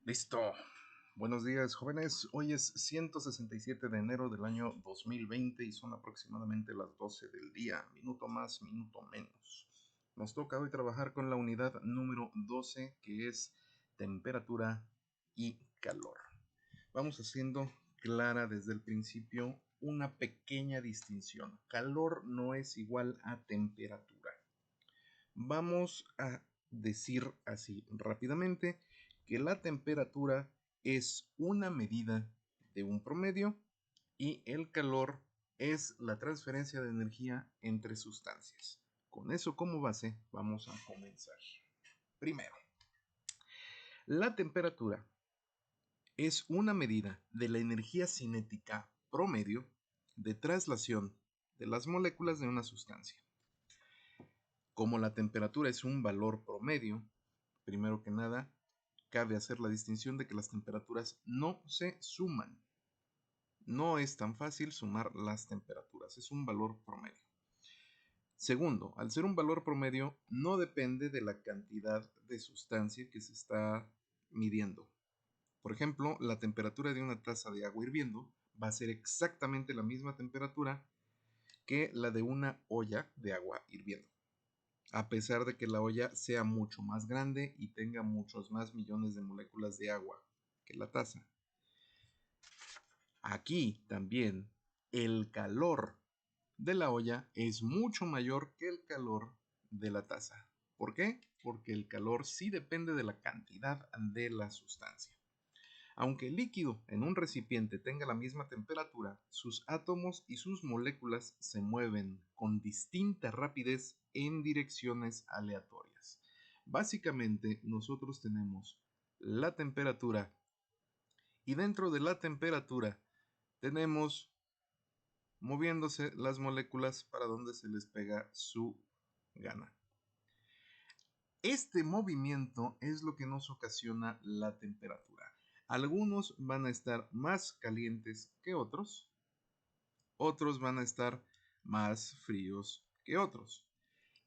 Listo. Buenos días, jóvenes. Hoy es 167 de enero del año 2020 y son aproximadamente las 12 del día, minuto más, minuto menos. Nos toca hoy trabajar con la unidad número 12, que es temperatura y calor. Vamos haciendo clara desde el principio una pequeña distinción. Calor no es igual a temperatura. Vamos a decir así rápidamente que la temperatura es una medida de un promedio y el calor es la transferencia de energía entre sustancias. Con eso como base vamos a comenzar. Primero, la temperatura es una medida de la energía cinética promedio de traslación de las moléculas de una sustancia. Como la temperatura es un valor promedio, primero que nada, cabe hacer la distinción de que las temperaturas no se suman. No es tan fácil sumar las temperaturas, es un valor promedio. Segundo, al ser un valor promedio, no depende de la cantidad de sustancia que se está midiendo. Por ejemplo, la temperatura de una taza de agua hirviendo va a ser exactamente la misma temperatura que la de una olla de agua hirviendo, a pesar de que la olla sea mucho más grande y tenga muchos más millones de moléculas de agua que la taza. Aquí también el calor de la olla es mucho mayor que el calor de la taza. ¿Por qué? Porque el calor sí depende de la cantidad de la sustancia. Aunque el líquido en un recipiente tenga la misma temperatura, sus átomos y sus moléculas se mueven con distinta rapidez en direcciones aleatorias. Básicamente, nosotros tenemos la temperatura y dentro de la temperatura tenemos moviéndose las moléculas para donde se les pega su gana. Este movimiento es lo que nos ocasiona la temperatura. Algunos van a estar más calientes que otros, otros van a estar más fríos que otros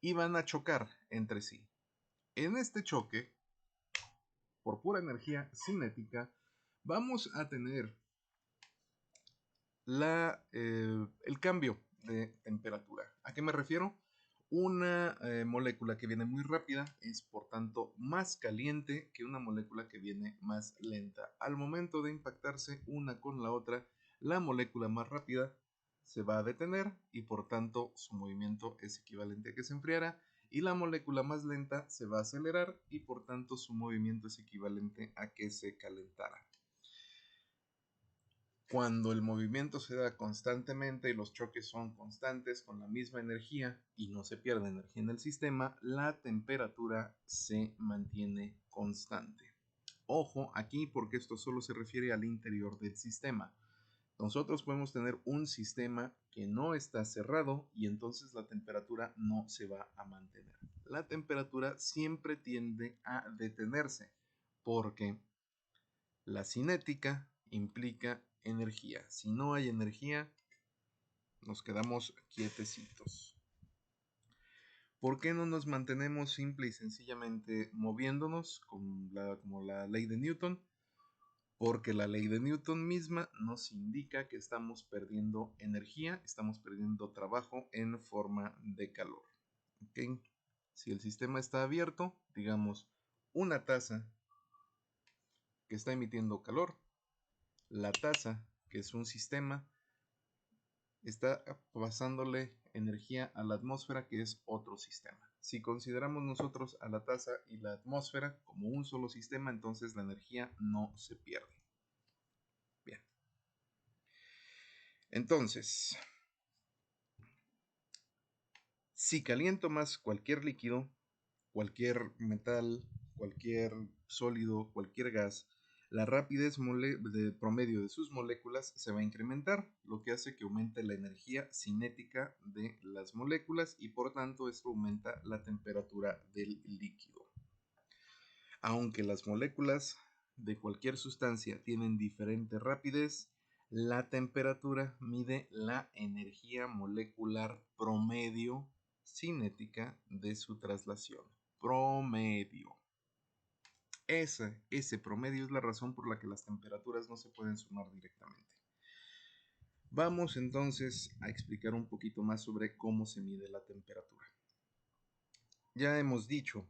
y van a chocar entre sí. En este choque, por pura energía cinética, vamos a tener el cambio de temperatura. ¿A qué me refiero? Una molécula que viene muy rápida es por tanto más caliente que una molécula que viene más lenta. Al momento de impactarse una con la otra, la molécula más rápida se va a detener y por tanto su movimiento es equivalente a que se enfriara, y la molécula más lenta se va a acelerar y por tanto su movimiento es equivalente a que se calentara. Cuando el movimiento se da constantemente y los choques son constantes con la misma energía y no se pierde energía en el sistema, la temperatura se mantiene constante. Ojo aquí porque esto solo se refiere al interior del sistema. Nosotros podemos tener un sistema que no está cerrado y entonces la temperatura no se va a mantener. La temperatura siempre tiende a detenerse porque la cinética implica energía. Si no hay energía, nos quedamos quietecitos. ¿Por qué no nos mantenemos simple y sencillamente moviéndonos como la ley de Newton? Porque la ley de Newton misma nos indica que estamos perdiendo energía, estamos perdiendo trabajo en forma de calor. ¿Okay? Si el sistema está abierto, digamos, una taza que está emitiendo calor, la taza, que es un sistema, está pasándole energía a la atmósfera, que es otro sistema. Si consideramos nosotros a la taza y la atmósfera como un solo sistema, entonces la energía no se pierde. Bien. Entonces, si caliento más cualquier líquido, cualquier metal, cualquier sólido, cualquier gas, la rapidez de promedio de sus moléculas se va a incrementar, lo que hace que aumente la energía cinética de las moléculas y por tanto esto aumenta la temperatura del líquido. Aunque las moléculas de cualquier sustancia tienen diferente rapidez, la temperatura mide la energía molecular promedio cinética de su traslación. Promedio. Ese promedio es la razón por la que las temperaturas no se pueden sumar directamente. Vamos entonces a explicar un poquito más sobre cómo se mide la temperatura. Ya hemos dicho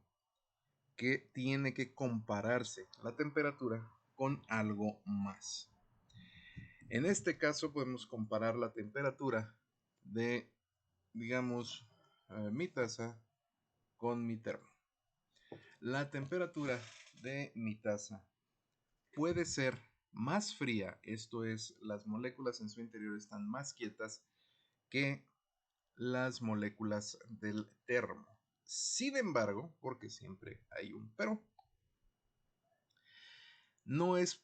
que tiene que compararse la temperatura con algo más. En este caso podemos comparar la temperatura de, digamos, mi taza con mi termo. La temperatura de mi taza puede ser más fría, esto es, las moléculas en su interior están más quietas que las moléculas del termo. Sin embargo, porque siempre hay un pero, no es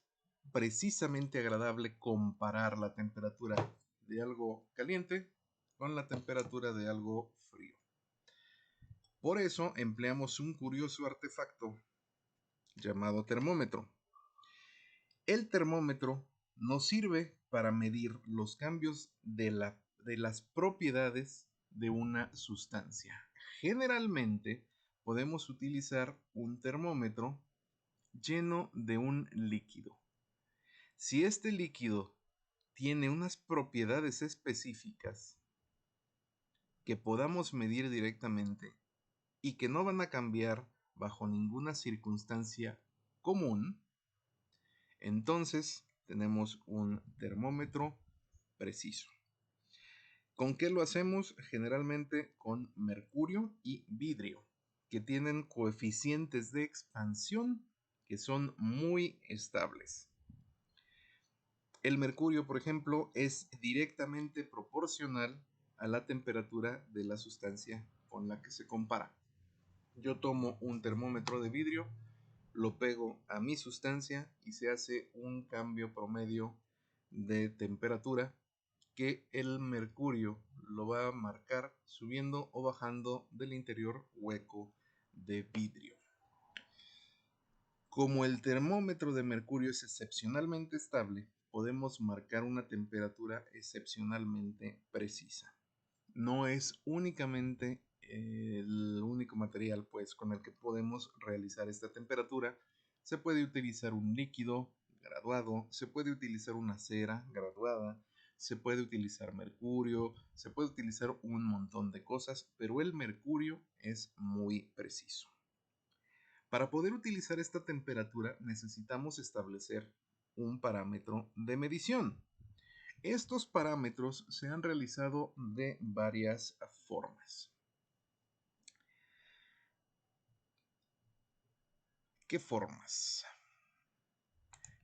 precisamente agradable comparar la temperatura de algo caliente con la temperatura de algo frío. Por eso empleamos un curioso artefacto llamado termómetro. El termómetro nos sirve para medir los cambios de las propiedades de una sustancia. Generalmente podemos utilizar un termómetro lleno de un líquido. Si este líquido tiene unas propiedades específicas que podamos medir directamente y que no van a cambiar bajo ninguna circunstancia común, entonces tenemos un termómetro preciso. ¿Con qué lo hacemos? Generalmente con mercurio y vidrio, que tienen coeficientes de expansión que son muy estables. El mercurio, por ejemplo, es directamente proporcional a la temperatura de la sustancia con la que se compara. Yo tomo un termómetro de vidrio, lo pego a mi sustancia y se hace un cambio promedio de temperatura que el mercurio lo va a marcar subiendo o bajando del interior hueco de vidrio. Como el termómetro de mercurio es excepcionalmente estable, podemos marcar una temperatura excepcionalmente precisa. No es únicamente el único material pues con el que podemos realizar esta temperatura. Se puede utilizar un líquido graduado, se puede utilizar una cera graduada, se puede utilizar mercurio, se puede utilizar un montón de cosas, pero el mercurio es muy preciso. Para poder utilizar esta temperatura necesitamos establecer un parámetro de medición. Estos parámetros se han realizado de varias formas. ¿Qué formas?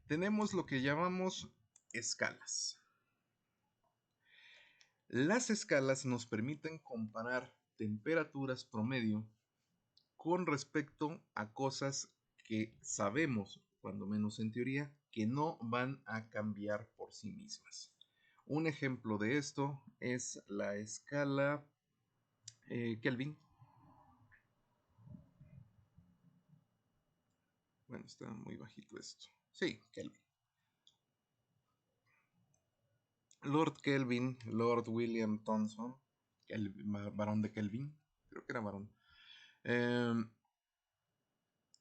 Tenemos lo que llamamos escalas. Las escalas nos permiten comparar temperaturas promedio con respecto a cosas que sabemos, cuando menos en teoría, que no van a cambiar por sí mismas. Un ejemplo de esto es la escala Kelvin. Bueno, está muy bajito esto. Sí, Kelvin. Lord Kelvin, Lord William Thomson, varón de Kelvin, creo que era varón,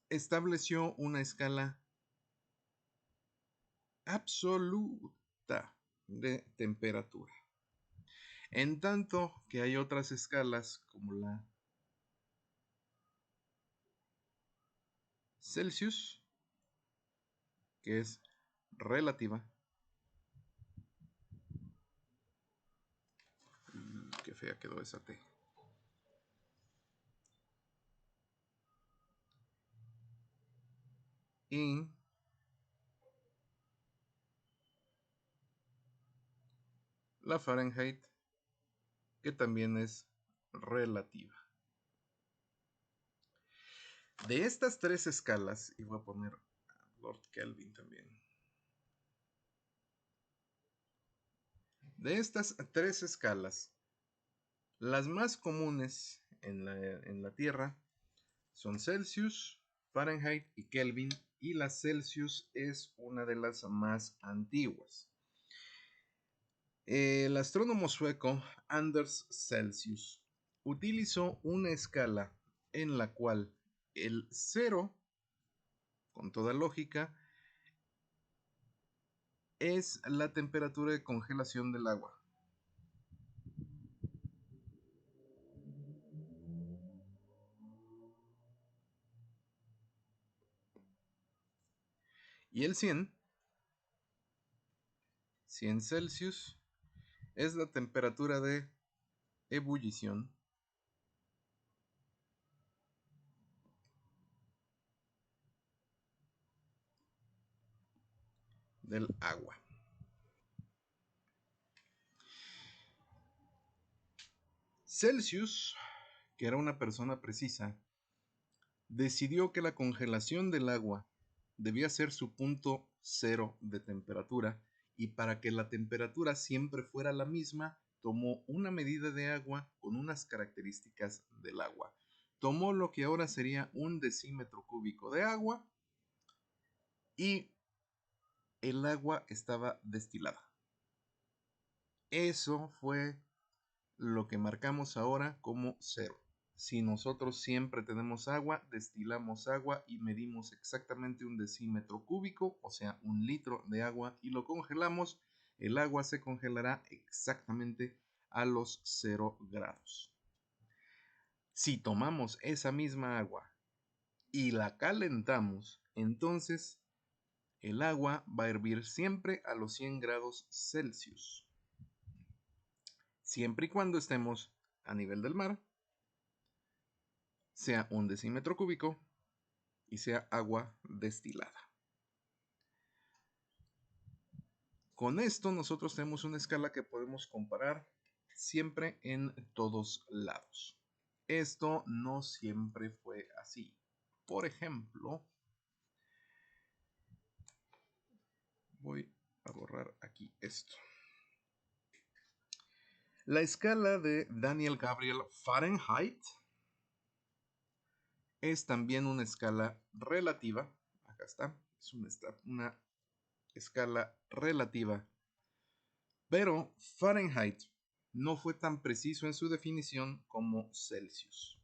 estableció una escala absoluta de temperatura. En tanto que hay otras escalas como la Celsius, que es relativa. Qué fea quedó esa T. Y la Fahrenheit, que también es relativa. De estas tres escalas, y voy a poner a Lord Kelvin también. De estas tres escalas, las más comunes en la Tierra son Celsius, Fahrenheit y Kelvin, y la Celsius es una de las más antiguas. El astrónomo sueco Anders Celsius utilizó una escala en la cual el 0 con toda lógica, es la temperatura de congelación del agua. Y el 100 Celsius, es la temperatura de ebullición del agua. Celsius, que era una persona precisa, decidió que la congelación del agua debía ser su punto cero de temperatura, y para que la temperatura siempre fuera la misma, tomó una medida de agua con unas características del agua. Tomó lo que ahora sería un decímetro cúbico de agua y el agua estaba destilada. Eso fue lo que marcamos ahora como cero. Si nosotros siempre tenemos agua, destilamos agua y medimos exactamente un decímetro cúbico, o sea, un litro de agua, y lo congelamos, el agua se congelará exactamente a los 0 grados. Si tomamos esa misma agua y la calentamos, entonces el agua va a hervir siempre a los 100 grados Celsius, siempre y cuando estemos a nivel del mar, sea un decímetro cúbico y sea agua destilada. Con esto nosotros tenemos una escala que podemos comparar siempre en todos lados. Esto no siempre fue así. Por ejemplo, voy a borrar aquí esto. La escala de Daniel Gabriel Fahrenheit es también una escala relativa. Acá está, es una escala relativa. Pero Fahrenheit no fue tan preciso en su definición como Celsius.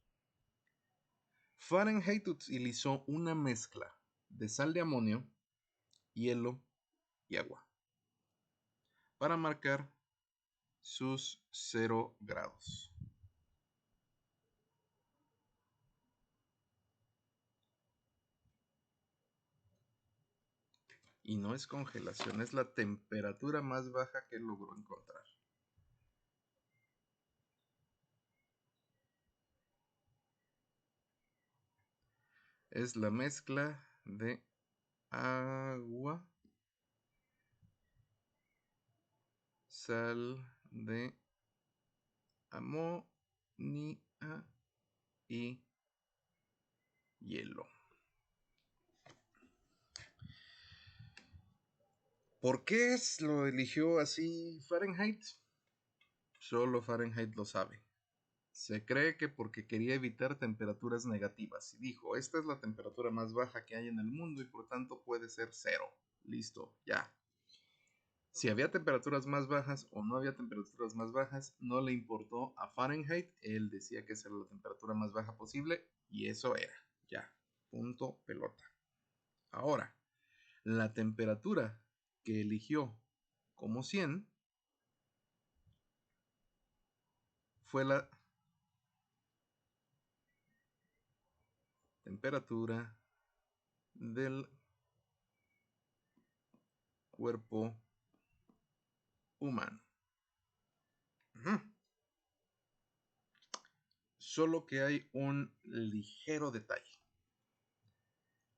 Fahrenheit utilizó una mezcla de sal de amonio, hielo y agua para marcar sus 0 grados. Y no es congelación, es la temperatura más baja que logró encontrar. Es la mezcla de agua, sal de amonio y hielo. ¿Por qué lo eligió así Fahrenheit? Solo Fahrenheit lo sabe. Se cree que porque quería evitar temperaturas negativas. Y dijo, esta es la temperatura más baja que hay en el mundo y por tanto puede ser 0. Listo, ya. Si había temperaturas más bajas o no había temperaturas más bajas, no le importó a Fahrenheit. Él decía que esa era la temperatura más baja posible y eso era. Ya, punto pelota. Ahora, la temperatura que eligió como 100 fue la temperatura del cuerpo humano. Solo que hay un ligero detalle.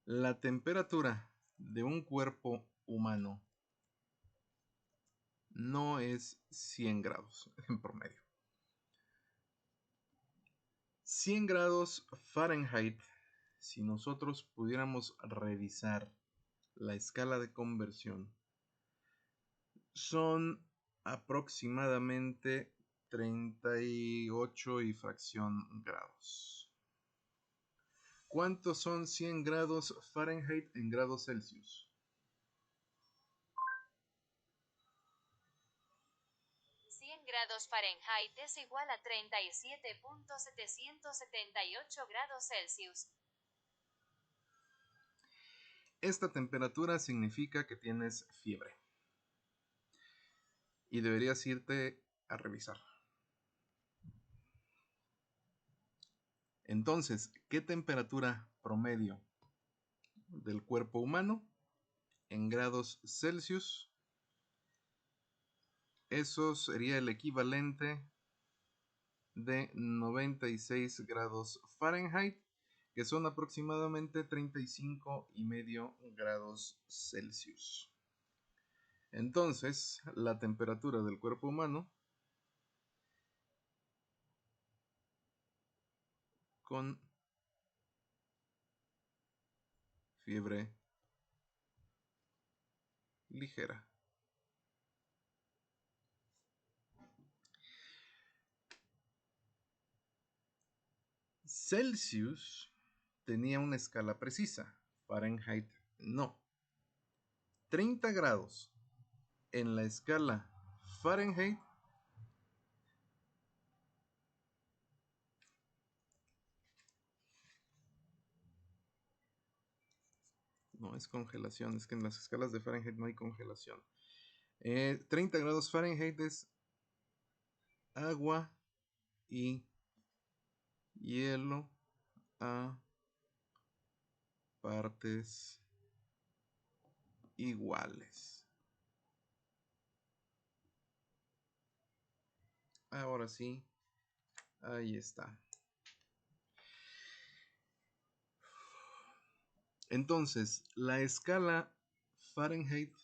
La temperatura de un cuerpo humano no es 100 grados en promedio. 100 grados Fahrenheit, si nosotros pudiéramos revisar la escala de conversión, son aproximadamente 38 y fracción grados. ¿Cuántos son 100 grados Fahrenheit en grados Celsius? 100 grados Fahrenheit es igual a 37.778 grados Celsius. Esta temperatura significa que tienes fiebre y deberías irte a revisar. Entonces, ¿qué temperatura promedio del cuerpo humano en grados Celsius? Eso sería el equivalente de 96 grados Fahrenheit, que son aproximadamente 35,5 grados Celsius. Entonces, la temperatura del cuerpo humano con fiebre ligera. Celsius tenía una escala precisa, Fahrenheit no. 30 grados en la escala Fahrenheit no es congelación, es que en las escalas de Fahrenheit no hay congelación. 30 grados Fahrenheit es agua y hielo a partes iguales. Ahora sí, ahí está. Entonces, la escala Fahrenheit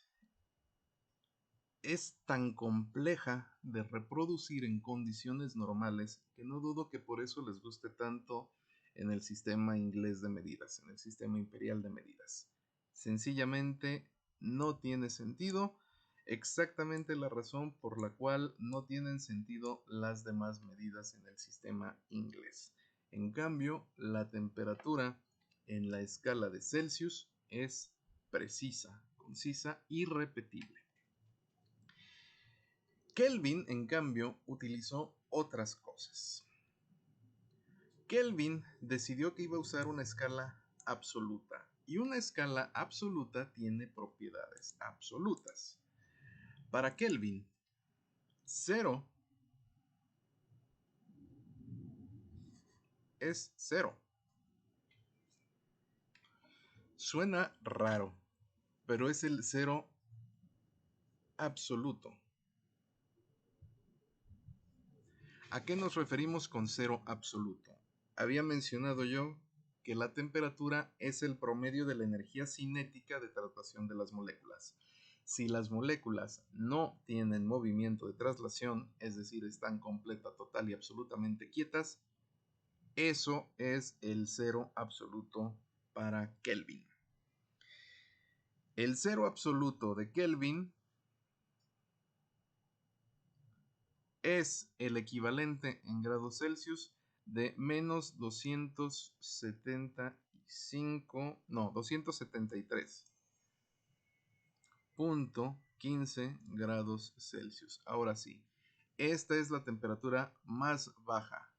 es tan compleja de reproducir en condiciones normales que no dudo que por eso les guste tanto en el sistema inglés de medidas, en el sistema imperial de medidas. Sencillamente no tiene sentido, exactamente la razón por la cual no tienen sentido las demás medidas en el sistema inglés. En cambio, la temperatura en la escala de Celsius es precisa, concisa y repetible. Kelvin, en cambio, utilizó otras cosas. Kelvin decidió que iba a usar una escala absoluta, y una escala absoluta tiene propiedades absolutas. Para Kelvin, 0 es 0. Suena raro, pero es el 0 absoluto. ¿A qué nos referimos con 0 absoluto? Había mencionado yo que la temperatura es el promedio de la energía cinética de traslación de las moléculas. Si las moléculas no tienen movimiento de traslación, es decir, están completa, total y absolutamente quietas, eso es el 0 absoluto para Kelvin. El 0 absoluto de Kelvin es el equivalente en grados Celsius de menos 273.15 grados Celsius. Ahora sí, esta es la temperatura más baja.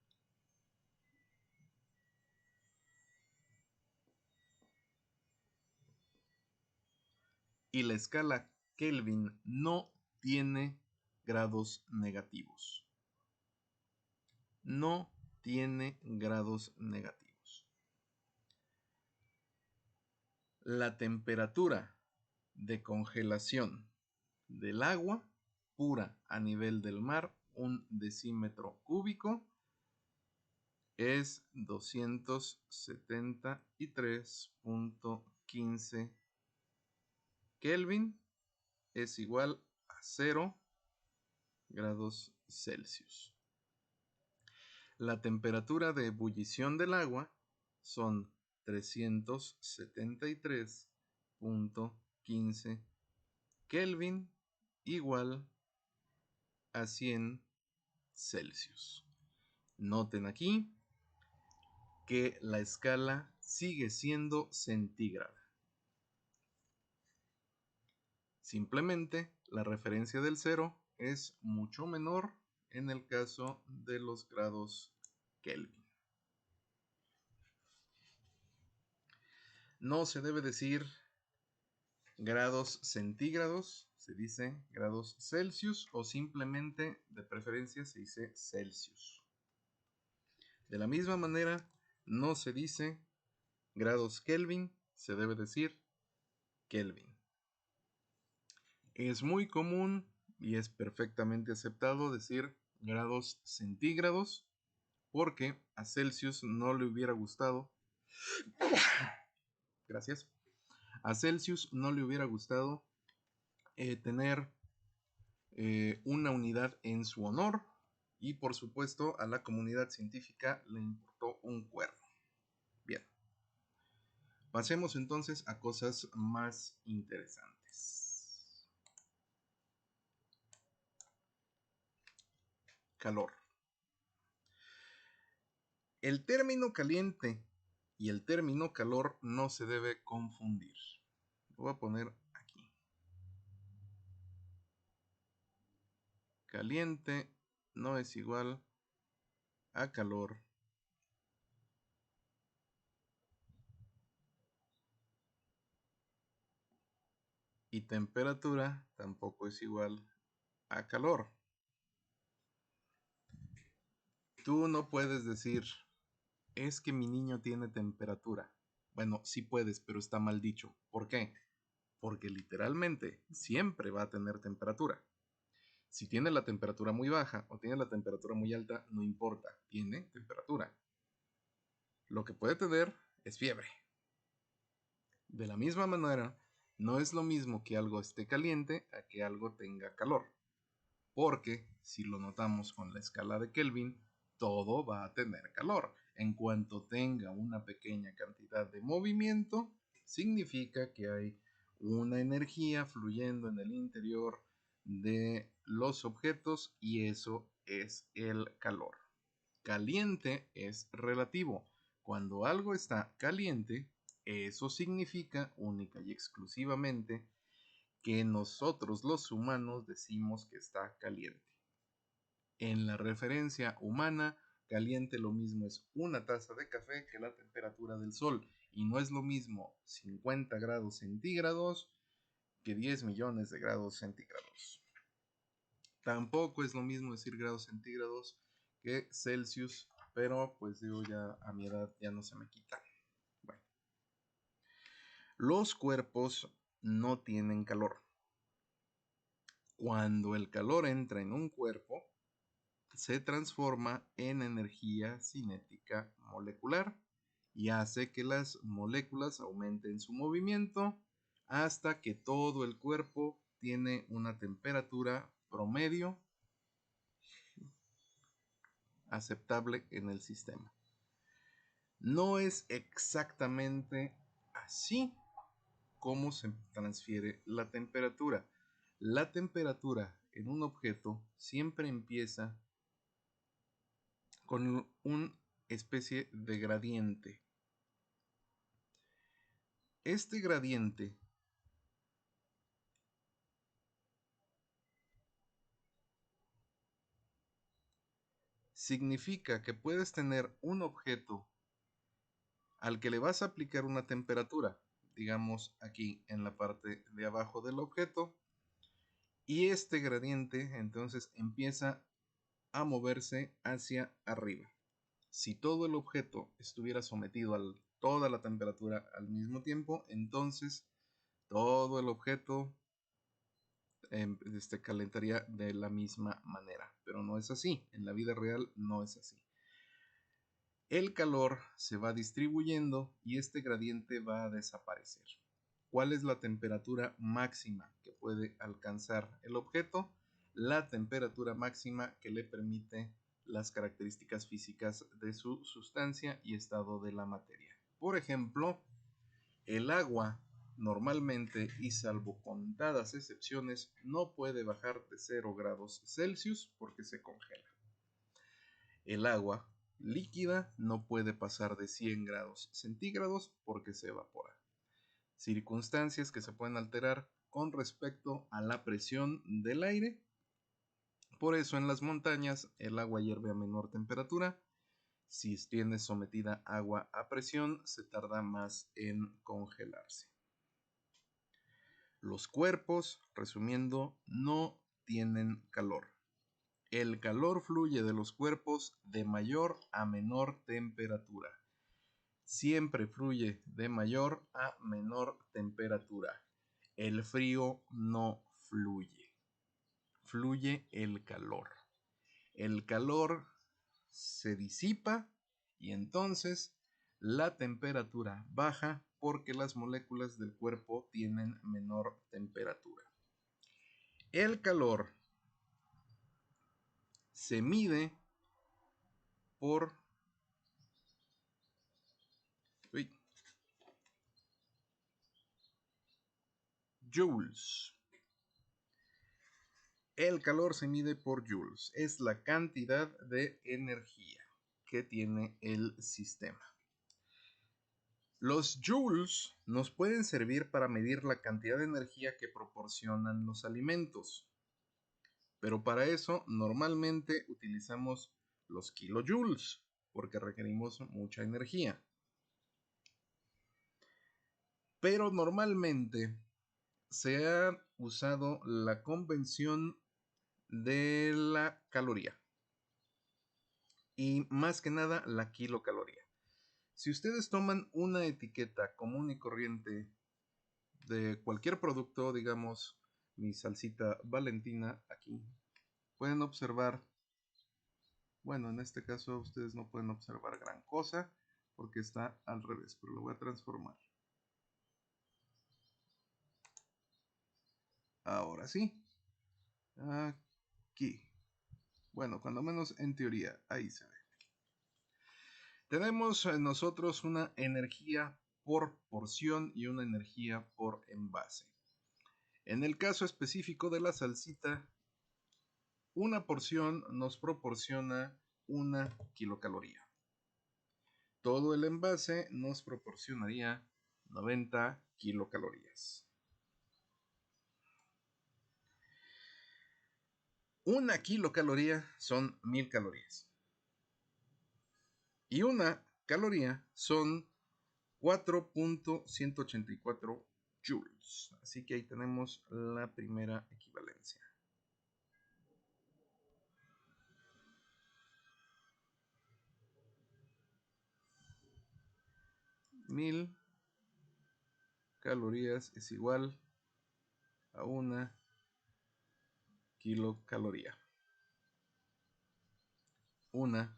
Y la escala Kelvin no tiene grados negativos. No tiene grados negativos. La temperatura de congelación del agua pura a nivel del mar, 1 decímetro cúbico, es 273.15 Kelvin, es igual a 0 grados Celsius. La temperatura de ebullición del agua son 373.15 Kelvin, igual a 100 Celsius. Noten aquí que la escala sigue siendo centígrada. Simplemente la referencia del 0 es mucho menor en el caso de los grados Kelvin. No se debe decir Grados centígrados se dice grados Celsius o simplemente de preferencia se dice Celsius. De la misma manera, no se dice grados Kelvin, se debe decir Kelvin. Es muy común y es perfectamente aceptado decir grados centígrados porque a Celsius no le hubiera gustado. Gracias. A Celsius no le hubiera gustado tener una unidad en su honor y por supuesto a la comunidad científica le importó un cuerno. Bien, pasemos entonces a cosas más interesantes. Calor. El término caliente y el término calor no se debe confundir. Lo voy a poner aquí. Caliente no es igual a calor. Y temperatura tampoco es igual a calor. Tú no puedes decir, es que mi niño tiene temperatura. Bueno, sí puedes, pero está mal dicho. ¿Por qué? Porque literalmente siempre va a tener temperatura. Si tiene la temperatura muy baja o tiene la temperatura muy alta, no importa, tiene temperatura. Lo que puede tener es fiebre. De la misma manera, no es lo mismo que algo esté caliente a que algo tenga calor. Porque si lo notamos con la escala de Kelvin, todo va a tener calor. En cuanto tenga una pequeña cantidad de movimiento, significa que hay una energía fluyendo en el interior de los objetos y eso es el calor. Caliente es relativo. Cuando algo está caliente, eso significa única y exclusivamente que nosotros los humanos decimos que está caliente. En la referencia humana, caliente lo mismo es una taza de café que la temperatura del sol. Y no es lo mismo 50 grados centígrados que 10 millones de grados centígrados. Tampoco es lo mismo decir grados centígrados que Celsius, pero pues digo ya a mi edad ya no se me quita. Bueno, los cuerpos no tienen calor. Cuando el calor entra en un cuerpo, se transforma en energía cinética molecular y hace que las moléculas aumenten su movimiento hasta que todo el cuerpo tiene una temperatura promedio aceptable en el sistema. No es exactamente así como se transfiere la temperatura. La temperatura en un objeto siempre empieza con una especie de gradiente. Este gradiente significa que puedes tener un objeto al que le vas a aplicar una temperatura, digamos aquí en la parte de abajo del objeto, y este gradiente entonces empieza a moverse hacia arriba. Si todo el objeto estuviera sometido a toda la temperatura al mismo tiempo, entonces todo el objeto calentaría de la misma manera. Pero no es así, en la vida real no es así. El calor se va distribuyendo y este gradiente va a desaparecer. ¿Cuál es la temperatura máxima que puede alcanzar el objeto? La temperatura máxima que le permite las características físicas de su sustancia y estado de la materia. Por ejemplo, el agua normalmente y salvo contadas excepciones no puede bajar de 0 grados Celsius porque se congela. El agua líquida no puede pasar de 100 grados centígrados porque se evapora. Circunstancias que se pueden alterar con respecto a la presión del aire. Por eso en las montañas el agua hierve a menor temperatura. Si tiene sometida agua a presión, se tarda más en congelarse. Los cuerpos, resumiendo, no tienen calor. El calor fluye de los cuerpos de mayor a menor temperatura. Siempre fluye de mayor a menor temperatura. El frío no fluye. Fluye el calor. El calor se disipa y entonces la temperatura baja porque las moléculas del cuerpo tienen menor temperatura. El calor se mide por joules. El calor se mide por joules. Es la cantidad de energía que tiene el sistema. Los joules nos pueden servir para medir la cantidad de energía que proporcionan los alimentos. Pero para eso normalmente utilizamos los kilojoules porque requerimos mucha energía. Pero normalmente se ha usado la convención de la caloría y más que nada la kilocaloría. Si ustedes toman una etiqueta común y corriente de cualquier producto, digamos mi salsita Valentina aquí, pueden observar, bueno, en este caso ustedes no pueden observar gran cosa porque está al revés, pero lo voy a transformar. Ahora sí, aquí, bueno, cuando menos en teoría, ahí se ve. Tenemos nosotros una energía por porción y una energía por envase. En el caso específico de la salsita, una porción nos proporciona 1 kilocaloría. Todo el envase nos proporcionaría 90 kilocalorías. 1 kilocaloría son 1000 calorías. Y 1 caloría son 4.184 joules. Así que ahí tenemos la primera equivalencia. Mil calorías es igual a 1 kilocaloría. 1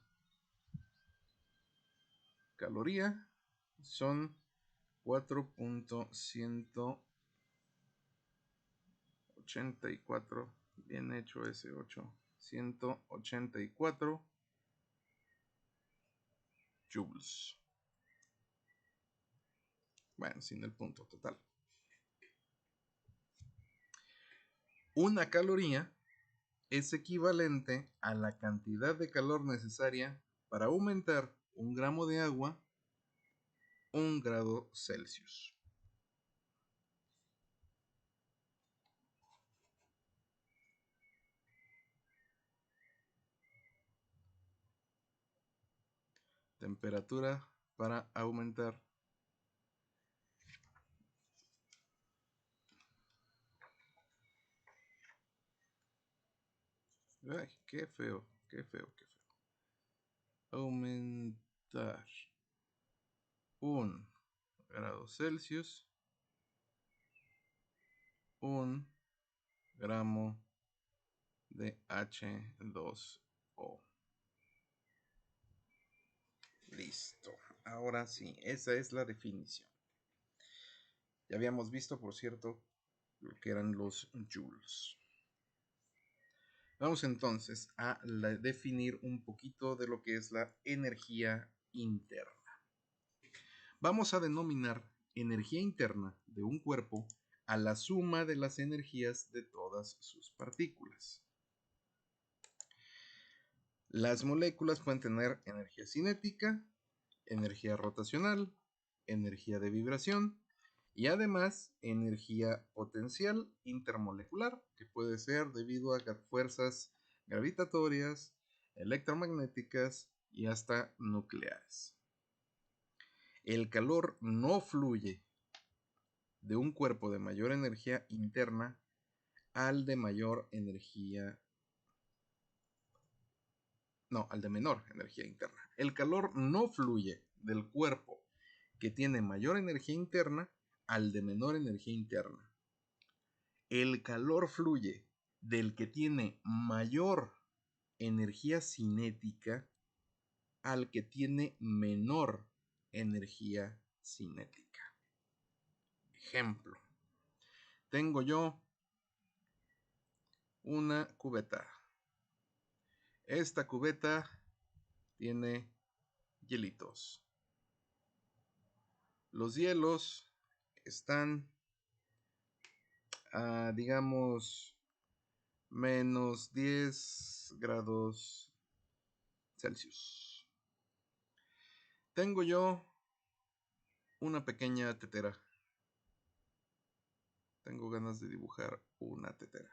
caloría son 4.184, bien hecho ese 8, 184 joules. Bueno, sin el punto total. 1 caloría es equivalente a la cantidad de calor necesaria para aumentar 1 gramo de agua 1 grado Celsius. Temperatura para aumentar. Ay, qué feo, qué feo, qué feo. Aumentar 1 grado Celsius 1 gramo de H2O. Listo. Ahora sí, esa es la definición. Ya habíamos visto, por cierto, lo que eran los joules. Vamos entonces a definir un poquito de lo que es la energía interna. Vamos a denominar energía interna de un cuerpo a la suma de las energías de todas sus partículas. Las moléculas pueden tener energía cinética, energía rotacional, energía de vibración y además energía potencial intermolecular, que puede ser debido a fuerzas gravitatorias, electromagnéticas y hasta nucleares. El calor no fluye de un cuerpo de mayor energía interna al de mayor energía, no, al de menor energía interna. El calor no fluye del cuerpo que tiene mayor energía interna al de menor energía interna. El calor fluye del que tiene mayor energía cinética al que tiene menor energía cinética. Ejemplo, tengo yo una cubeta. Esta cubeta tiene hielitos. Los hielos están a, digamos, menos 10 grados Celsius. Tengo yo una pequeña tetera. Tengo ganas de dibujar una tetera.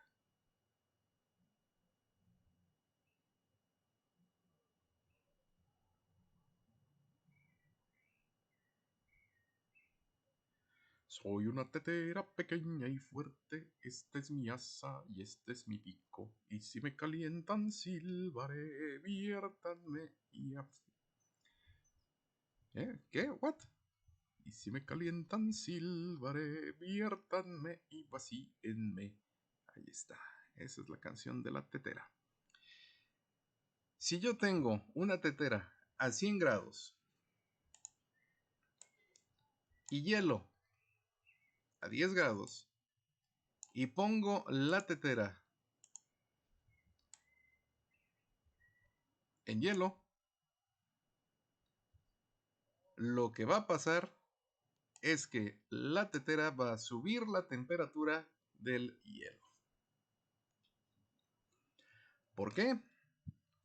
Soy una tetera pequeña y fuerte, esta es mi asa y este es mi pico, y si me calientan silbaré, viértanme y ¿Qué? ¿What? Y si me calientan silbaré, viértanme y vacíenme. Ahí está, esa es la canción de la tetera. Si yo tengo una tetera a 100 grados y hielo a 10 grados y pongo la tetera en hielo, lo que va a pasar es que la tetera va a subir la temperatura del hielo. ¿Por qué?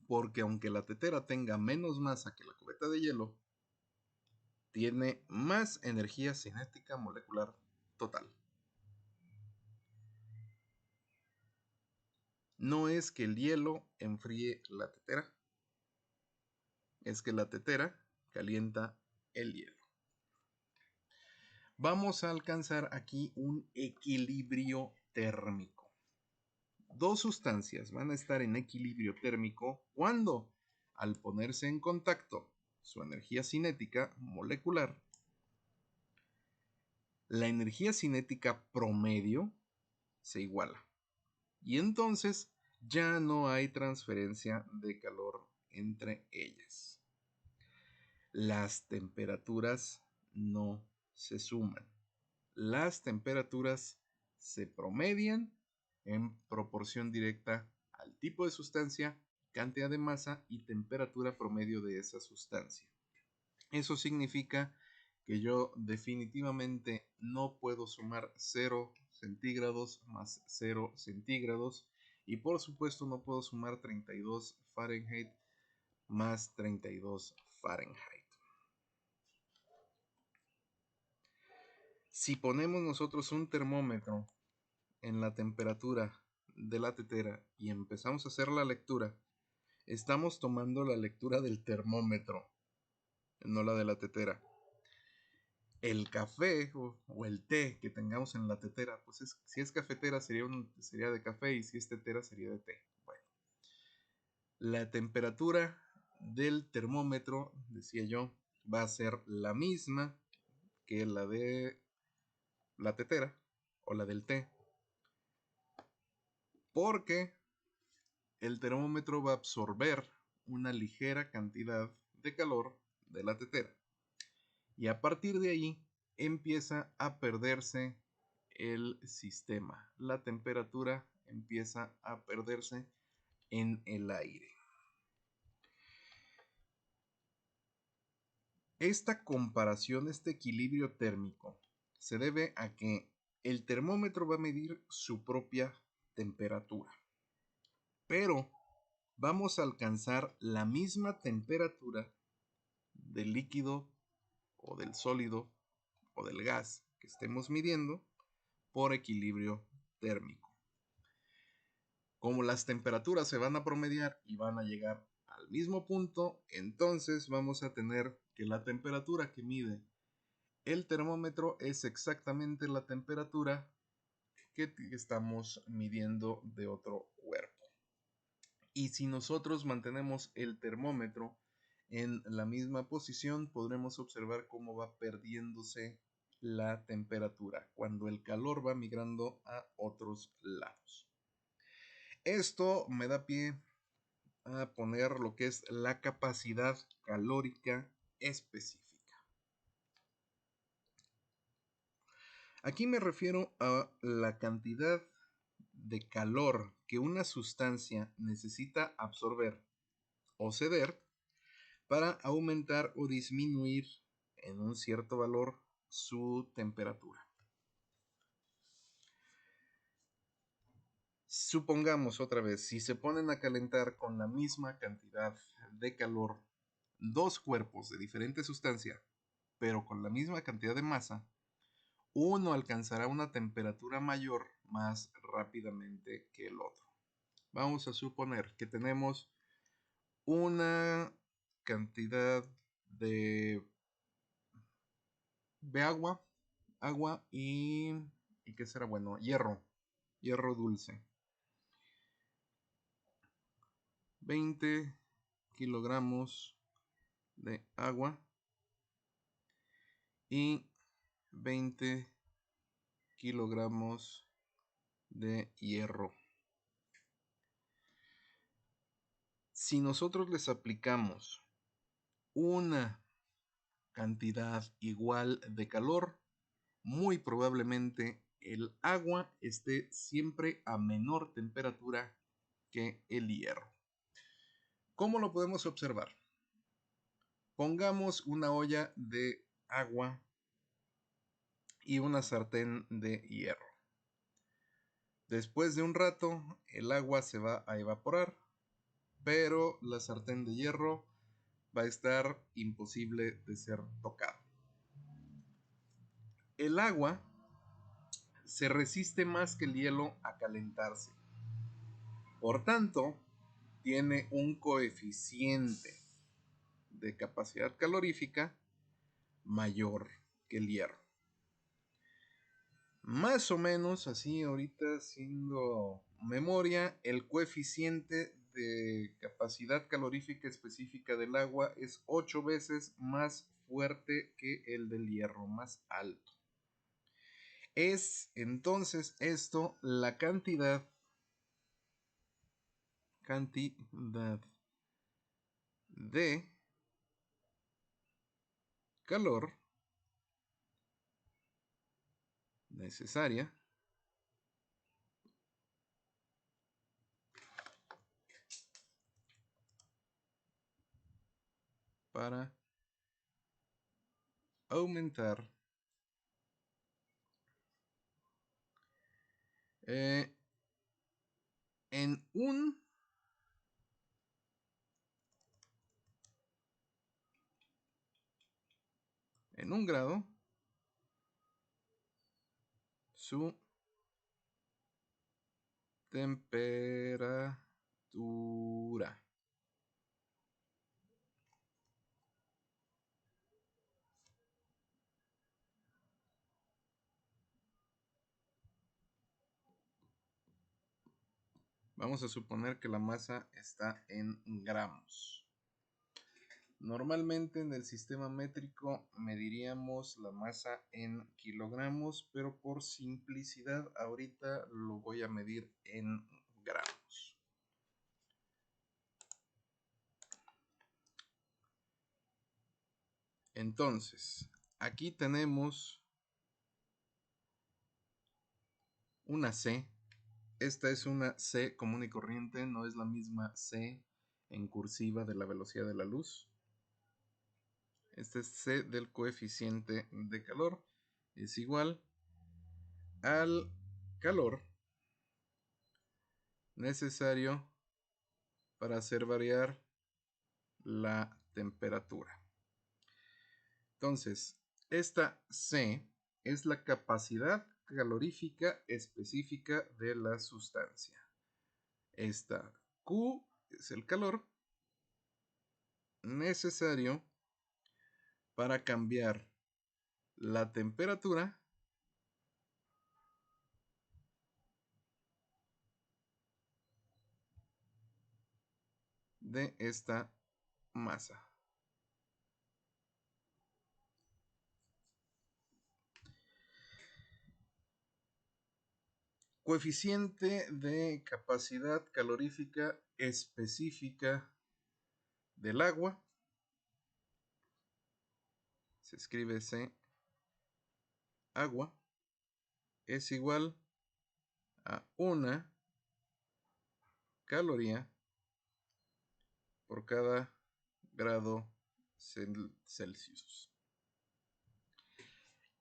Porque aunque la tetera tenga menos masa que la cubeta de hielo, tiene más energía cinética molecular total. No es que el hielo enfríe la tetera, es que la tetera calienta el hielo. Vamos a alcanzar aquí un equilibrio térmico. Dos sustancias van a estar en equilibrio térmico cuando, al ponerse en contacto, su energía cinética molecular, la energía cinética promedio se iguala. Y entonces ya no hay transferencia de calor entre ellas. Las temperaturas no se suman. Las temperaturas se promedian en proporción directa al tipo de sustancia, cantidad de masa y temperatura promedio de esa sustancia. Eso significa que yo definitivamente no puedo sumar 0 centígrados más 0 centígrados y por supuesto no puedo sumar 32 Fahrenheit más 32 Fahrenheit. Si ponemos nosotros un termómetro en la temperatura de la tetera y empezamos a hacer la lectura, estamos tomando la lectura del termómetro, no la de la tetera. El café o el té que tengamos en la tetera, pues si es cafetera sería de café y si es tetera sería de té. Bueno, la temperatura del termómetro, decía yo, va a ser la misma que la de la tetera o la del té, porque el termómetro va a absorber una ligera cantidad de calor de la tetera. Y a partir de ahí empieza a perderse el sistema. La temperatura empieza a perderse en el aire. Esta comparación, este equilibrio térmico, se debe a que el termómetro va a medir su propia temperatura. Pero vamos a alcanzar la misma temperatura del líquido o del sólido o del gas que estemos midiendo por equilibrio térmico. Como las temperaturas se van a promediar y van a llegar al mismo punto, entonces vamos a tener que la temperatura que mide El termómetro es exactamente la temperatura que estamos midiendo de otro cuerpo. Y si nosotros mantenemos el termómetro en la misma posición, podremos observar cómo va perdiéndose la temperatura cuando el calor va migrando a otros lados. Esto me da pie a poner lo que es la capacidad calórica específica. Aquí me refiero a la cantidad de calor que una sustancia necesita absorber o ceder para aumentar o disminuir en un cierto valor su temperatura. Supongamos otra vez, si se ponen a calentar con la misma cantidad de calor dos cuerpos de diferente sustancia, pero con la misma cantidad de masa, uno alcanzará una temperatura mayor más rápidamente que el otro. Vamos a suponer que tenemos una cantidad de, de agua y ¿qué será bueno? Hierro dulce. 20 kilogramos de agua y 20 kilogramos de hierro. Si nosotros les aplicamos una cantidad igual de calor, muy probablemente el agua esté siempre a menor temperatura que el hierro. ¿Cómo lo podemos observar? Pongamos una olla de agua y una sartén de hierro. Después de un rato, el agua se va a evaporar, pero la sartén de hierro va a estar imposible de ser tocada. El agua se resiste más que el hielo a calentarse. Por tanto, tiene un coeficiente de capacidad calorífica mayor que el hierro. Más o menos así, ahorita haciendo memoria, el coeficiente de capacidad calorífica específica del agua es 8 veces más fuerte que el del hierro, más alto. Es entonces esto la cantidad de calor necesaria para aumentar eh, en un grado su temperatura. Vamos a suponer que la masa está en gramos. Normalmente en el sistema métrico mediríamos la masa en kilogramos, pero por simplicidad ahorita lo voy a medir en gramos. Entonces, aquí tenemos una C. Esta es una C común y corriente, no es la misma C en cursiva de la velocidad de la luz. Este es C del coeficiente de calor. Es igual al calor necesario para hacer variar la temperatura. Entonces, esta C es la capacidad calorífica específica de la sustancia. Esta Q es el calor necesario para cambiar la temperatura de esta masa. Coeficiente de capacidad calorífica específica del agua. Se escribe C. Agua es igual a 1 caloría por cada grado Celsius.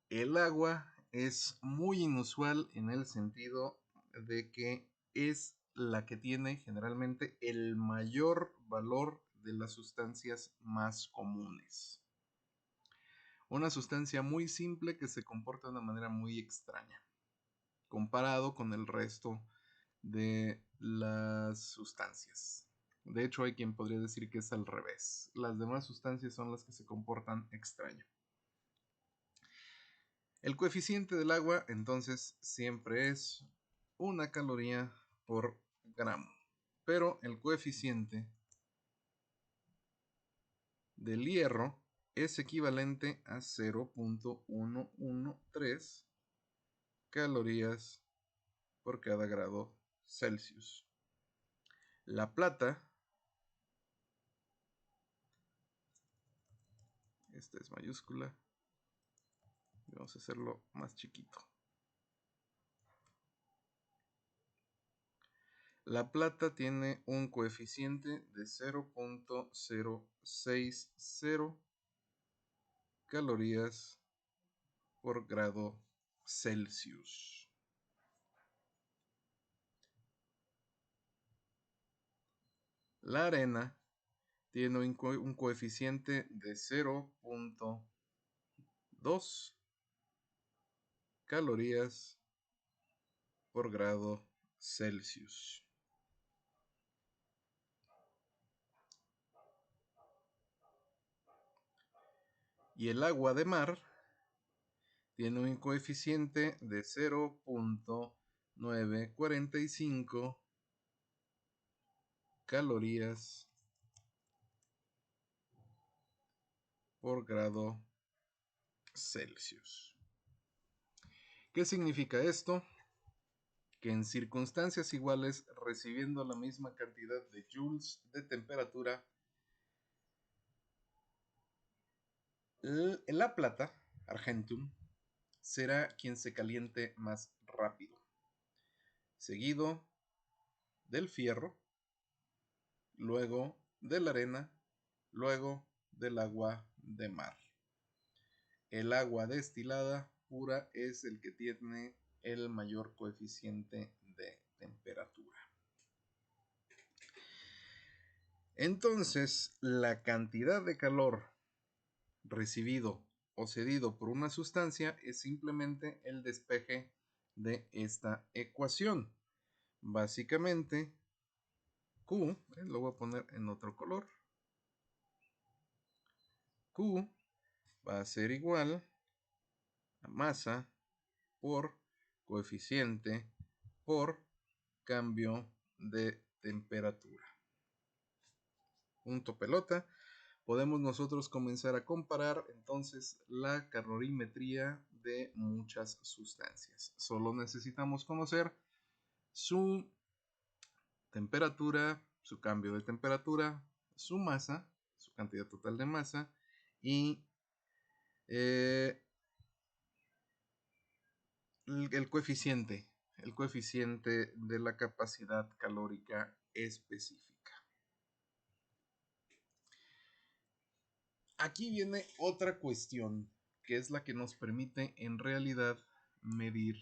El agua es muy inusual en el sentido de que es la que tiene generalmente el mayor valor de las sustancias más comunes. Una sustancia muy simple que se comporta de una manera muy extraña, comparado con el resto de las sustancias. De hecho, hay quien podría decir que es al revés. Las demás sustancias son las que se comportan extraño. El coeficiente del agua, entonces, siempre es 1 caloría por gramo. Pero el coeficiente del hierro es equivalente a 0.113 calorías por cada grado Celsius. La plata, esta es mayúscula, vamos a hacerlo más chiquito. La plata tiene un coeficiente de 0.060 calorías por grado Celsius. La arena tiene un coeficiente de 0.2 calorías por grado Celsius. Y el agua de mar tiene un coeficiente de 0.945 calorías por grado Celsius. ¿Qué significa esto? Que en circunstancias iguales, recibiendo la misma cantidad de joules de temperatura, la plata, argentum, será quien se caliente más rápido, seguido del fierro, luego de la arena, luego del agua de mar. El agua destilada pura es el que tiene el mayor coeficiente de temperatura. Entonces, la cantidad de calor recibido o cedido por una sustancia es simplemente el despeje de esta ecuación. Básicamente, Q, lo voy a poner en otro color. Q va a ser igual a masa por coeficiente por cambio de temperatura. Punto pelota. Podemos nosotros comenzar a comparar entonces la calorimetría de muchas sustancias. Solo necesitamos conocer su temperatura, su cambio de temperatura, su masa, su cantidad total de masa y el coeficiente de la capacidad calórica específica. Aquí viene otra cuestión que es la que nos permite en realidad medir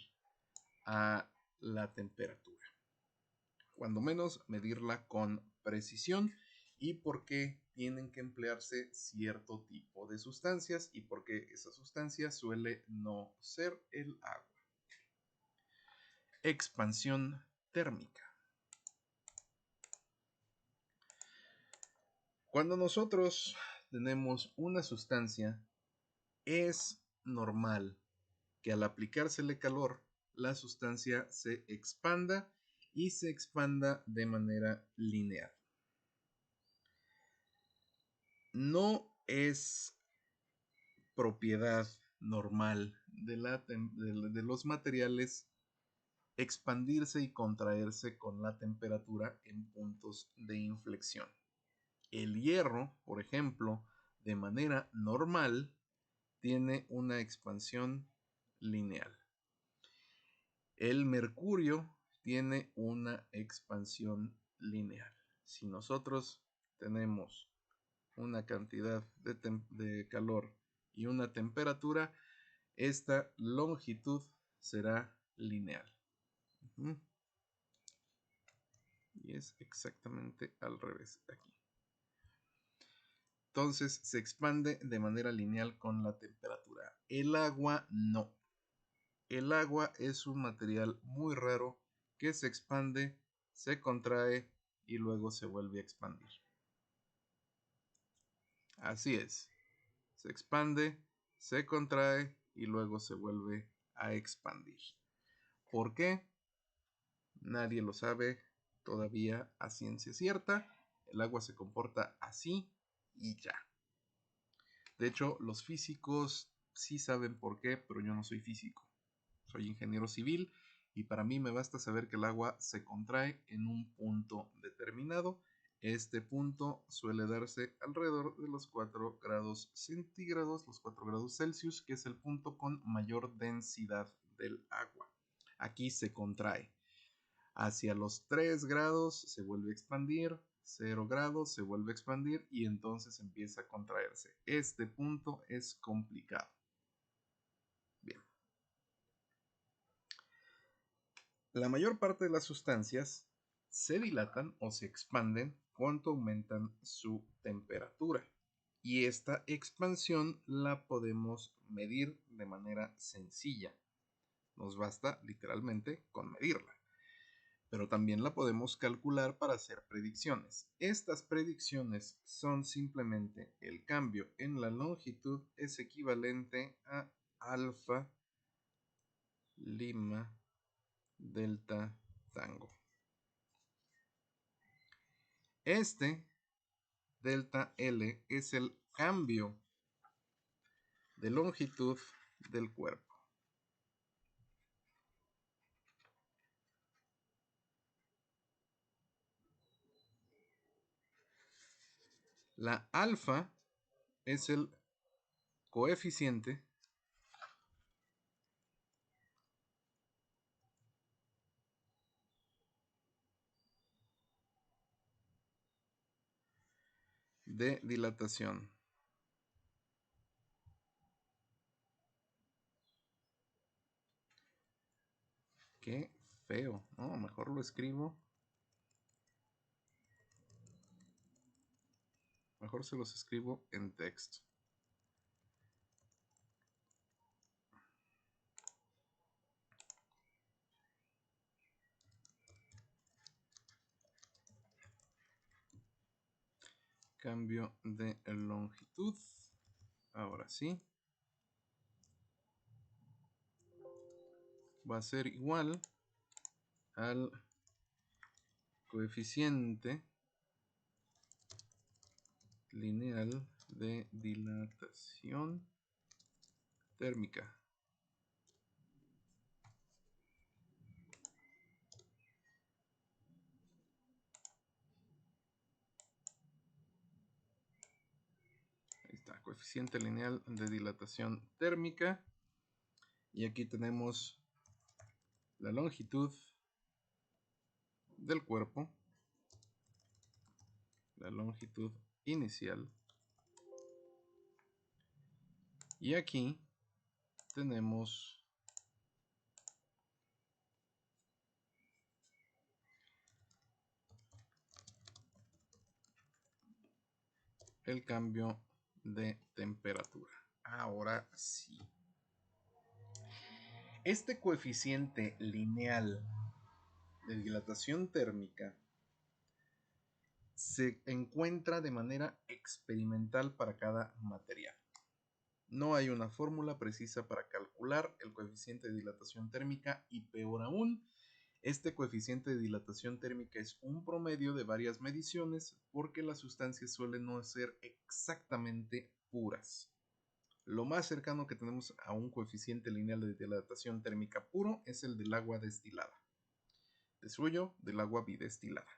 a la temperatura. Cuando menos medirla con precisión y por qué tienen que emplearse cierto tipo de sustancias y por qué esa sustancia suele no ser el agua. Expansión térmica. Cuando nosotros tenemos una sustancia, es normal que al aplicársele calor, la sustancia se expanda y se expanda de manera lineal. No es propiedad normal de los materiales expandirse y contraerse con la temperatura en puntos de inflexión. El hierro, por ejemplo, de manera normal, tiene una expansión lineal. El mercurio tiene una expansión lineal. Si nosotros tenemos una cantidad de calor y una temperatura, esta longitud será lineal. Y es exactamente al revés aquí. Entonces se expande de manera lineal con la temperatura. El agua no. El agua es un material muy raro que se expande, se contrae y luego se vuelve a expandir. Así es. Se expande, se contrae y luego se vuelve a expandir. ¿Por qué? Nadie lo sabe todavía a ciencia cierta. El agua se comporta así y ya. De hecho, los físicos sí saben por qué, pero yo no soy físico. Soy ingeniero civil y para mí me basta saber que el agua se contrae en un punto determinado. Este punto suele darse alrededor de los 4 grados centígrados, los 4 grados Celsius, que es el punto con mayor densidad del agua. Aquí se contrae. Hacia los 3 grados se vuelve a expandir, 0 grados se vuelve a expandir y entonces empieza a contraerse. Este punto es complicado. Bien. La mayor parte de las sustancias se dilatan o se expanden cuando aumentan su temperatura. Y esta expansión la podemos medir de manera sencilla. Nos basta literalmente con medirla. Pero también la podemos calcular para hacer predicciones. Estas predicciones son simplemente el cambio en la longitud es equivalente a alfa lima delta tango. Este delta L es el cambio de longitud del cuerpo. La alfa es el coeficiente de dilatación. Qué feo. No, mejor lo escribo. Mejor se los escribo en texto. Cambio de longitud. Ahora sí. Va a ser igual al coeficiente lineal de dilatación térmica. Ahí está, coeficiente lineal de dilatación térmica. Y aquí tenemos la longitud del cuerpo, la longitud inicial. Y aquí tenemos el cambio de temperatura. Ahora sí. Este coeficiente lineal de dilatación térmica se encuentra de manera experimental para cada material. No hay una fórmula precisa para calcular el coeficiente de dilatación térmica y peor aún, este coeficiente de dilatación térmica es un promedio de varias mediciones porque las sustancias suelen no ser exactamente puras. Lo más cercano que tenemos a un coeficiente lineal de dilatación térmica puro es el del agua destilada. De suyo, del agua bidestilada.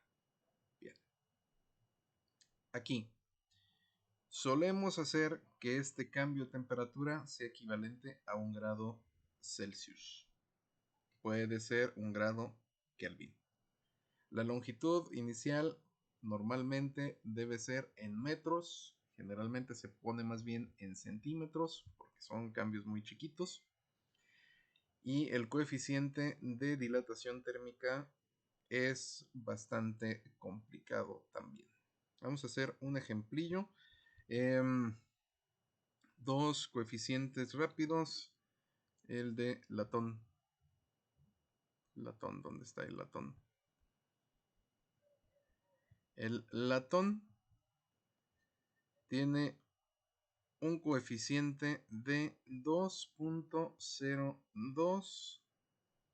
Bien. Aquí, solemos hacer que este cambio de temperatura sea equivalente a 1 grado Celsius. Puede ser 1 grado Kelvin. La longitud inicial normalmente debe ser en metros. Generalmente se pone más bien en centímetros porque son cambios muy chiquitos. Y el coeficiente de dilatación térmica es bastante complicado también. Vamos a hacer un ejemplillo. Dos coeficientes rápidos. El de latón. Latón, ¿dónde está el latón? El latón tiene un coeficiente de 2.02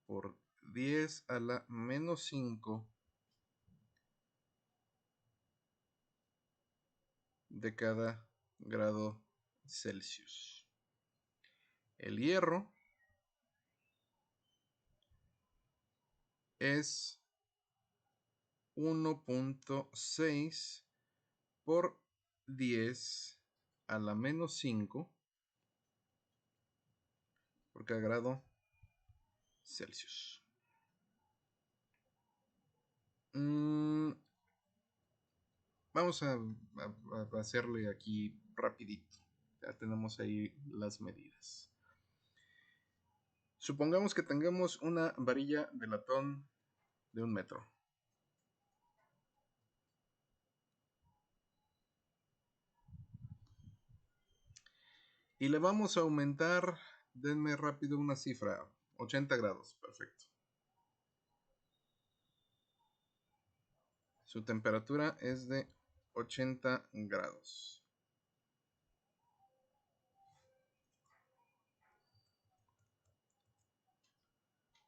por 10 a la menos 5 de cada grado Celsius. El hierro es 1.6 por 10 a la menos 5 por cada grado Celsius. Vamos a hacerle aquí rapidito. Ya tenemos ahí las medidas. Supongamos que tengamos una varilla de latón de 1 metro. Y le vamos a aumentar, denme rápido una cifra, 80 grados, perfecto. Su temperatura es de 80 grados.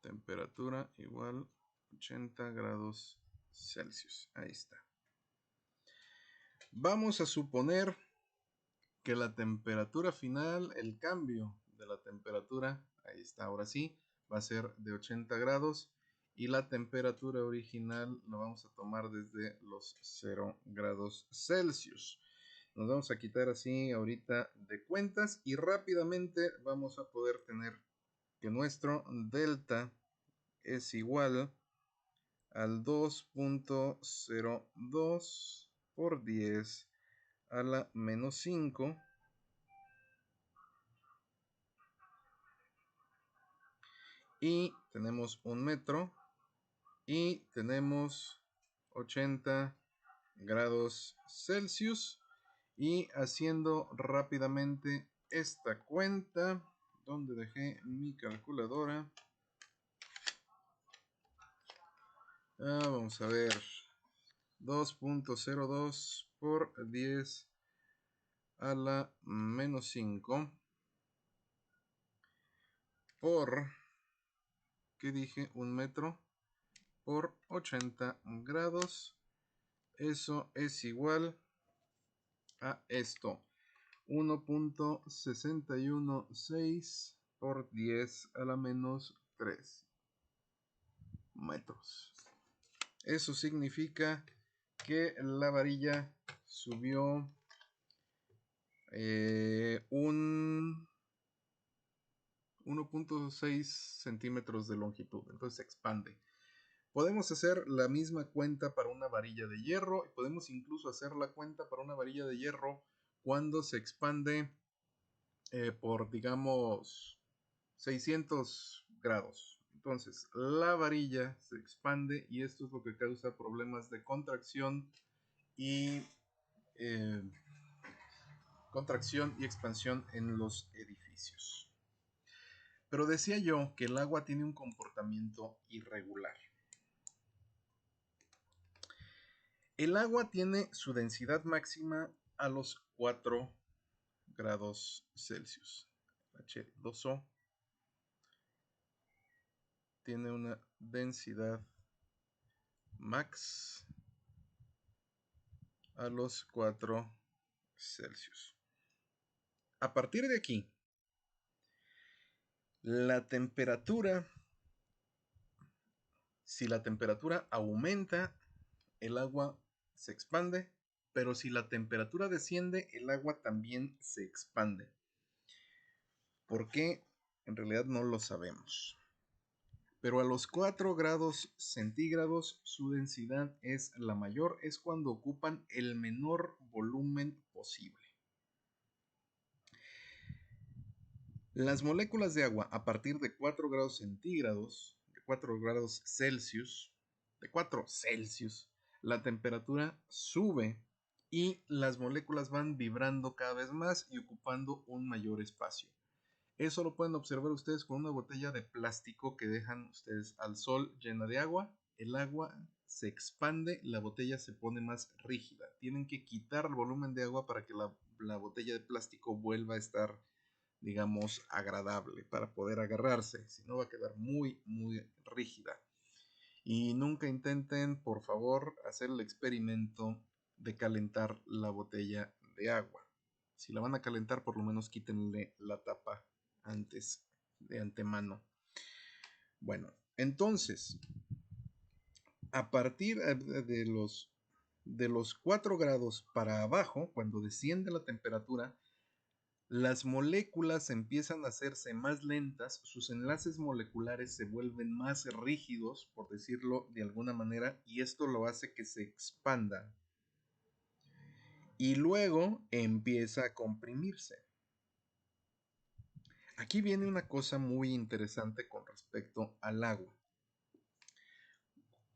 Temperatura igual 80 grados Celsius. Ahí está. Vamos a suponer que la temperatura final, el cambio de la temperatura, ahí está, ahora sí, va a ser de 80 grados y la temperatura original la vamos a tomar desde los 0 grados Celsius. Nos vamos a quitar así ahorita de cuentas y rápidamente vamos a poder tener que nuestro delta es igual al 2.02 por 10 a la menos 5 y tenemos 1 metro y tenemos 80 grados Celsius. Y haciendo rápidamente esta cuenta, donde dejé mi calculadora, vamos a ver, 2.02 por 10 a la menos 5 por, ¿qué dije? 1 metro por 80 grados. Eso es igual a esto. 1.616 por 10 a la menos 3 metros. Eso significa que la varilla subió un 1.6 centímetros de longitud. Entonces se expande. Podemos hacer la misma cuenta para una varilla de hierro y podemos incluso hacer la cuenta para una varilla de hierro cuando se expande por, digamos, 600 grados. Entonces, la varilla se expande y esto es lo que causa problemas de contracción y eh, expansión en los edificios. Pero decía yo que el agua tiene un comportamiento irregular. El agua tiene su densidad máxima a los 4 grados Celsius. H2O tiene una densidad max a los 4 Celsius. A partir de aquí, la temperatura, si la temperatura aumenta, el agua se expande, pero si la temperatura desciende, el agua también se expande. ¿Por qué? En realidad no lo sabemos. Pero a los 4 grados centígrados su densidad es la mayor, es cuando ocupan el menor volumen posible. Las moléculas de agua a partir de 4 grados centígrados, de 4 grados Celsius, de 4 Celsius, la temperatura sube y las moléculas van vibrando cada vez más y ocupando un mayor espacio. Eso lo pueden observar ustedes con una botella de plástico que dejan ustedes al sol llena de agua. El agua se expande, la botella se pone más rígida. Tienen que quitar el volumen de agua para que la botella de plástico vuelva a estar, digamos, agradable para poder agarrarse. Si no va a quedar muy, muy rígida. Y nunca intenten, por favor, hacer el experimento de calentar la botella de agua. Si la van a calentar, por lo menos quítenle la tapa antes de antemano. Bueno, entonces, a partir de los 4 grados para abajo, cuando desciende la temperatura, las moléculas empiezan a hacerse más lentas, sus enlaces moleculares se vuelven más rígidos, por decirlo de alguna manera, y esto lo hace que se expandan. Y luego empieza a comprimirse. Aquí viene una cosa muy interesante con respecto al agua.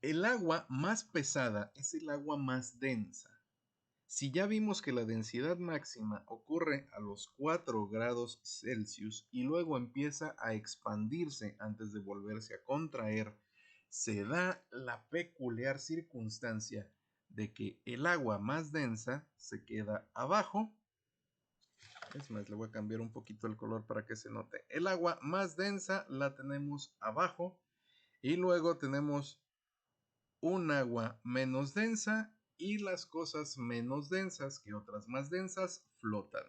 El agua más pesada es el agua más densa. Si ya vimos que la densidad máxima ocurre a los 4 grados Celsius y luego empieza a expandirse antes de volverse a contraer, se da la peculiar circunstancia de que el agua más densa se queda abajo. Es más, le voy a cambiar un poquito el color para que se note. El agua más densa la tenemos abajo y luego tenemos un agua menos densa y las cosas menos densas que otras más densas flotan.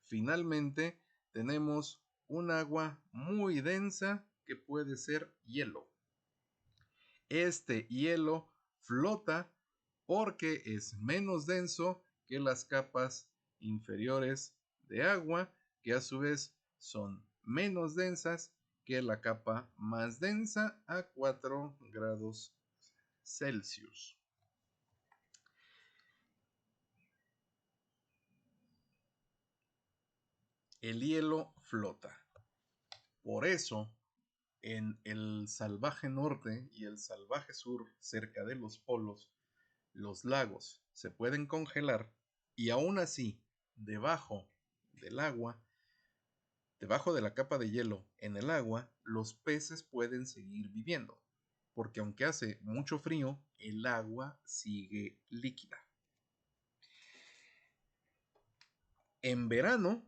Finalmente tenemos un agua muy densa que puede ser hielo. Este hielo flota porque es menos denso que las capas inferiores de agua, que a su vez son menos densas que la capa más densa a 4 grados Celsius. El hielo flota. Por eso, en el salvaje norte y el salvaje sur, cerca de los polos, los lagos se pueden congelar y aún así, debajo del agua, debajo de la capa de hielo en el agua, los peces pueden seguir viviendo, porque aunque hace mucho frío, el agua sigue líquida. En verano,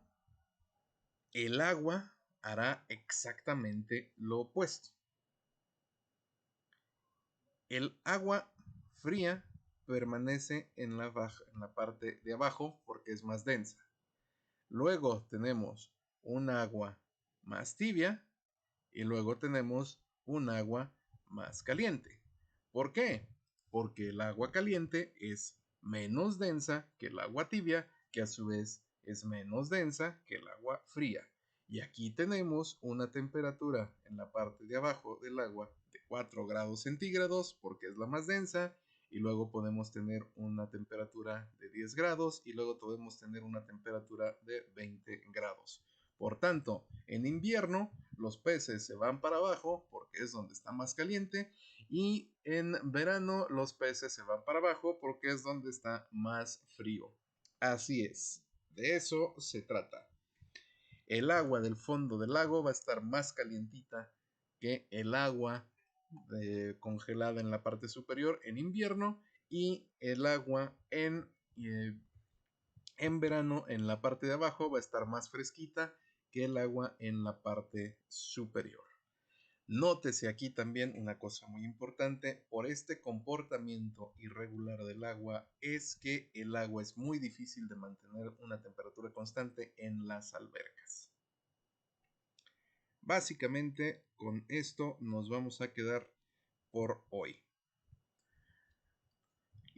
el agua hará exactamente lo opuesto. El agua fría permanece en la parte de abajo porque es más densa. Luego tenemos un agua más tibia y luego tenemos un agua más caliente. ¿Por qué? Porque el agua caliente es menos densa que el agua tibia, que a su vez es menos densa que el agua fría. Y aquí tenemos una temperatura en la parte de abajo del agua de 4 grados centígrados porque es la más densa. Y luego podemos tener una temperatura de 10 grados y luego podemos tener una temperatura de 20 grados. Por tanto, en invierno los peces se van para abajo porque es donde está más caliente y en verano los peces se van para abajo porque es donde está más frío. Así es, de eso se trata. El agua del fondo del lago va a estar más calientita que el agua congelada en la parte superior en invierno y el agua En verano, en la parte de abajo va a estar más fresquita que el agua en la parte superior. Nótese aquí también una cosa muy importante: por este comportamiento irregular del agua es que el agua es muy difícil de mantener una temperatura constante en las albercas. Básicamente con esto nos vamos a quedar por hoy.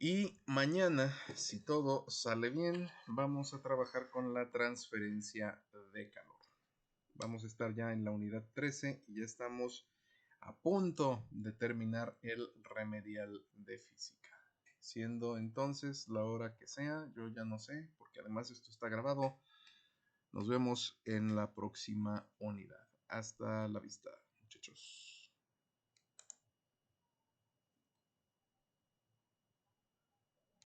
Y mañana, si todo sale bien, vamos a trabajar con la transferencia de calor. Vamos a estar ya en la unidad 13 y ya estamos a punto de terminar el remedial de física. Siendo entonces la hora que sea, yo ya no sé, porque además esto está grabado. Nos vemos en la próxima unidad. Hasta la vista, muchachos.